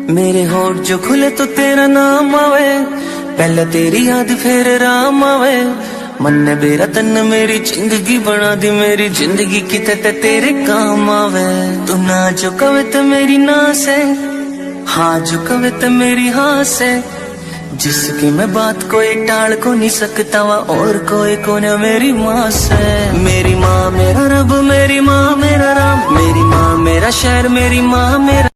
मेरे होठ जो खुले तो तेरा नाम आवे, पहले तेरी याद फिर राम आवे। मन ने बेरा तन मेरी जिंदगी बना दी, मेरी जिंदगी किते ते तेरे काम आवे। तू ना जो कवे तो मेरी ना से, हाँ जो कवे तो मेरी हाँ से। जिसकी मैं बात कोई टाल को नहीं सकता वा, और कोई कौन है मेरी माँ से। मेरी माँ मेरा रब, मेरी माँ मेरा राम, मेरी माँ मेरा शहर, मेरी माँ मेरा